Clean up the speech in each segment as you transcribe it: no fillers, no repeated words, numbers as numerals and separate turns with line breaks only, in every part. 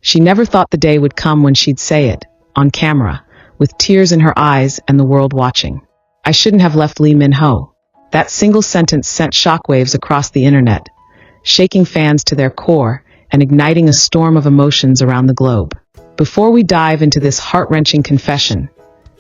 She never thought the day would come when she'd say it, on camera, with tears in her eyes and the world watching. "I shouldn't have left Lee Min-ho." That single sentence sent shockwaves across the internet, shaking fans to their core and igniting a storm of emotions around the globe. Before we dive into this heart-wrenching confession,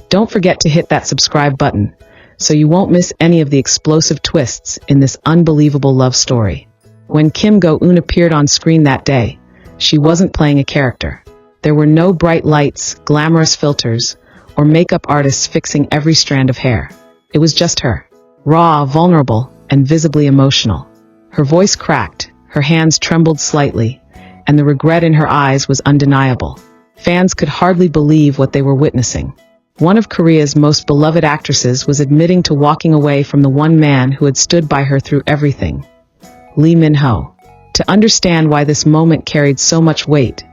don't forget to hit that subscribe button so you won't miss any of the explosive twists in this unbelievable love story. When Go Eun appeared on screen that day, she wasn't playing a character. There were no bright lights, glamorous filters, or makeup artists fixing every strand of hair. It was just her, raw, vulnerable, and visibly emotional. Her voice cracked, her hands trembled slightly, and the regret in her eyes was undeniable. Fans could hardly believe what they were witnessing. One of Korea's most beloved actresses was admitting to walking away from the one man who had stood by her through everything, Lee Min-ho. To understand why this moment carried so much weight,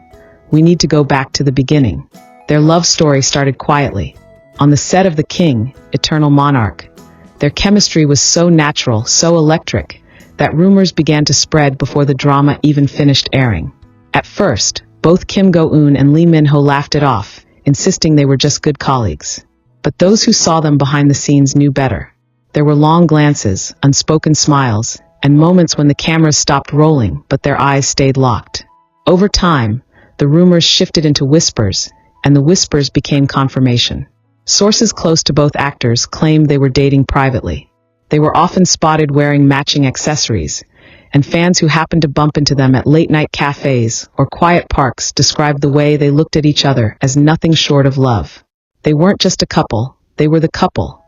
we need to go back to the beginning. Their love story started quietly. On the set of The King, Eternal Monarch, their chemistry was so natural, so electric, that rumors began to spread before the drama even finished airing. At first, both Go Eun and Lee Min-ho laughed it off, insisting they were just good colleagues. But those who saw them behind the scenes knew better. There were long glances, unspoken smiles, and moments when the cameras stopped rolling, but their eyes stayed locked. Over time, the rumors shifted into whispers, and the whispers became confirmation. Sources close to both actors claimed they were dating privately. They were often spotted wearing matching accessories, and fans who happened to bump into them at late-night cafes or quiet parks described the way they looked at each other as nothing short of love. They weren't just a couple, they were the couple.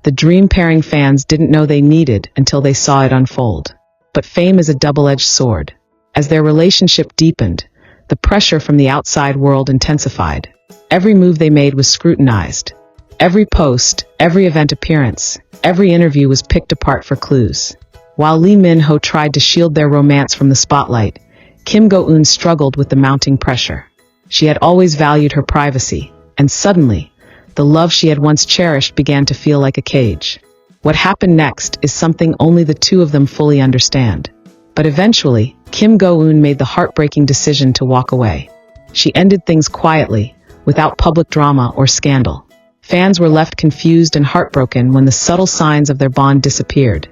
The dream pairing fans didn't know they needed until they saw it unfold. But fame is a double-edged sword. As their relationship deepened, the pressure from the outside world intensified. Every move they made was scrutinized. Every post, every event appearance, every interview was picked apart for clues. While Lee Min-ho tried to shield their romance from the spotlight, Go Eun struggled with the mounting pressure. She had always valued her privacy, and suddenly, the love she had once cherished began to feel like a cage. What happened next is something only the two of them fully understand. But eventually, Go Eun made the heartbreaking decision to walk away. She ended things quietly, without public drama or scandal. Fans were left confused and heartbroken when the subtle signs of their bond disappeared.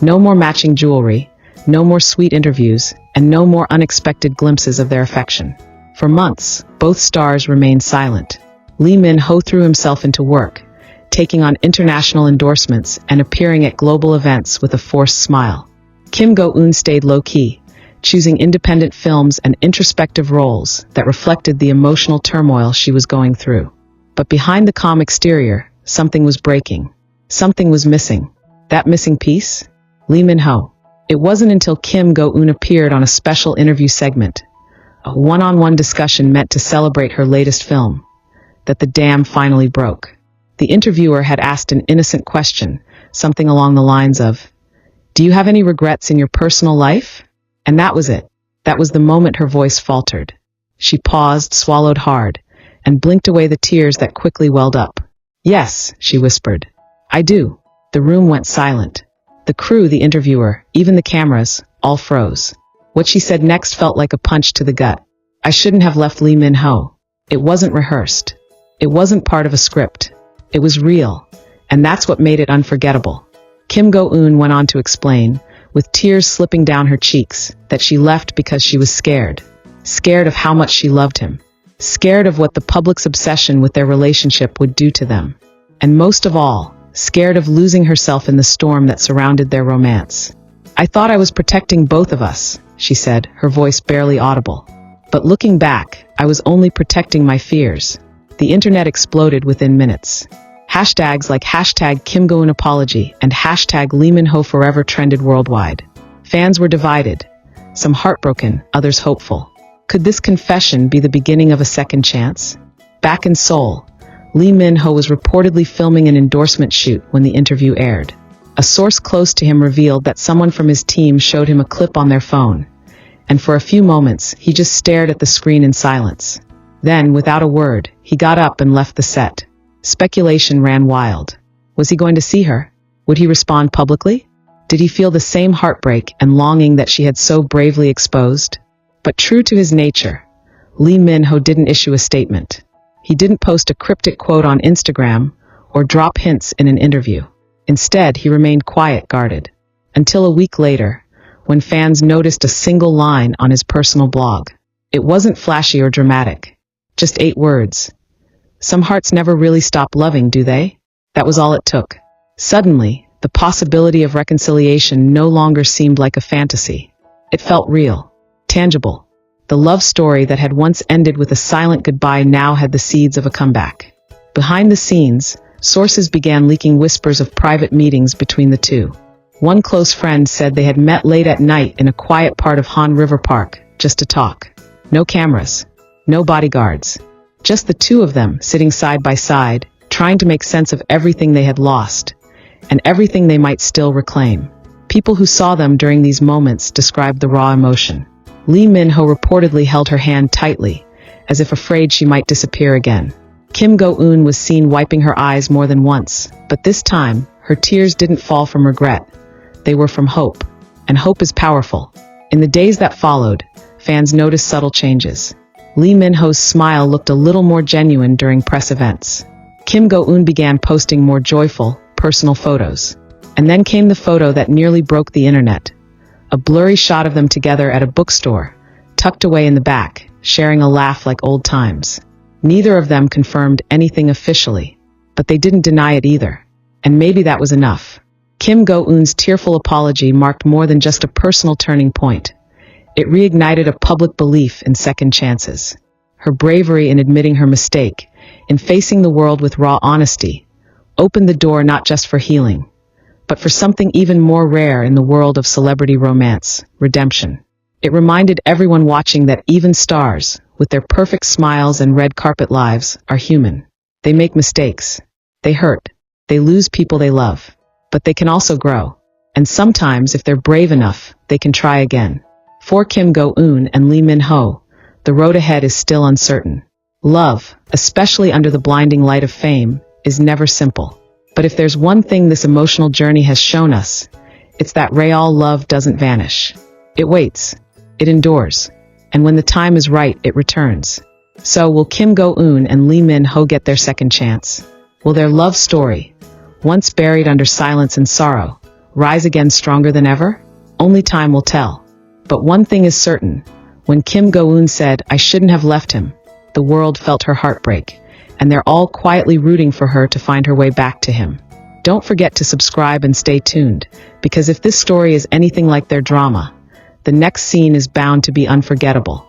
No more matching jewelry, no more sweet interviews, and no more unexpected glimpses of their affection. For months, both stars remained silent. Lee Min-ho threw himself into work, taking on international endorsements and appearing at global events with a forced smile. Go Eun stayed low-key, choosing independent films and introspective roles that reflected the emotional turmoil she was going through. But behind the calm exterior, something was breaking. Something was missing. That missing piece? Lee Min-ho. It wasn't until Go Eun appeared on a special interview segment, a one-on-one discussion meant to celebrate her latest film, that the dam finally broke. The interviewer had asked an innocent question, something along the lines of, "Do you have any regrets in your personal life?" And that was it. That was the moment her voice faltered. She paused, swallowed hard, and blinked away the tears that quickly welled up. "Yes," she whispered. "I do." The room went silent. The crew, the interviewer, even the cameras, all froze. What she said next felt like a punch to the gut. "I shouldn't have left Lee Min-ho." It wasn't rehearsed. It wasn't part of a script. It was real, and that's what made it unforgettable. Go Eun went on to explain, with tears slipping down her cheeks, that she left because she was scared. Scared of how much she loved him. Scared of what the public's obsession with their relationship would do to them. And most of all, scared of losing herself in the storm that surrounded their romance. "I thought I was protecting both of us," she said, her voice barely audible. "But looking back, I was only protecting my fears." The internet exploded within minutes. Hashtags like #Go Eun apology and #Lee Min-ho forever trended worldwide. Fans were divided, some heartbroken, others hopeful. Could this confession be the beginning of a second chance? Back in Seoul, Lee Min-ho was reportedly filming an endorsement shoot when the interview aired. A source close to him revealed that someone from his team showed him a clip on their phone, and for a few moments, he just stared at the screen in silence. Then, without a word, he got up and left the set. Speculation ran wild. Was he going to see her? Would he respond publicly? Did he feel the same heartbreak and longing that she had so bravely exposed? But true to his nature, Lee Min-ho didn't issue a statement. He didn't post a cryptic quote on Instagram or drop hints in an interview. Instead, he remained quiet, guarded. Until a week later, when fans noticed a single line on his personal blog. It wasn't flashy or dramatic. Just 8 words. Some hearts never really stop loving, do they? That was all it took. Suddenly, the possibility of reconciliation no longer seemed like a fantasy. It felt real, tangible. The love story that had once ended with a silent goodbye now had the seeds of a comeback. Behind the scenes, sources began leaking whispers of private meetings between the two. One close friend said they had met late at night in a quiet part of Han River Park, just to talk. No cameras, no bodyguards. Just the two of them sitting side by side, trying to make sense of everything they had lost, and everything they might still reclaim. People who saw them during these moments described the raw emotion. Lee Min-ho reportedly held her hand tightly, as if afraid she might disappear again. Kim Go Eun was seen wiping her eyes more than once, but this time, her tears didn't fall from regret. They were from hope, and hope is powerful. In the days that followed, fans noticed subtle changes. Lee Min-ho's smile looked a little more genuine during press events. Kim Go Eun began posting more joyful, personal photos. And then came the photo that nearly broke the internet. A blurry shot of them together at a bookstore, tucked away in the back, sharing a laugh like old times. Neither of them confirmed anything officially, but they didn't deny it either. And maybe that was enough. Kim Go Eun's tearful apology marked more than just a personal turning point. It reignited a public belief in second chances. Her bravery in admitting her mistake, in facing the world with raw honesty, opened the door not just for healing, but for something even more rare in the world of celebrity romance, redemption. It reminded everyone watching that even stars, with their perfect smiles and red carpet lives, are human. They make mistakes. They hurt. They lose people they love. But they can also grow. And sometimes, if they're brave enough, they can try again. For Kim Go Eun and Lee Min-ho, the road ahead is still uncertain. Love, especially under the blinding light of fame, is never simple. But if there's one thing this emotional journey has shown us, it's that real love doesn't vanish. It waits. It endures. And when the time is right, it returns. So will Kim Go Eun and Lee Min-ho get their second chance? Will their love story, once buried under silence and sorrow, rise again stronger than ever? Only time will tell. But one thing is certain. When Kim Go Eun said, "I shouldn't have left him," the world felt her heartbreak. And they're all quietly rooting for her to find her way back to him. Don't forget to subscribe and stay tuned, because if this story is anything like their drama, the next scene is bound to be unforgettable.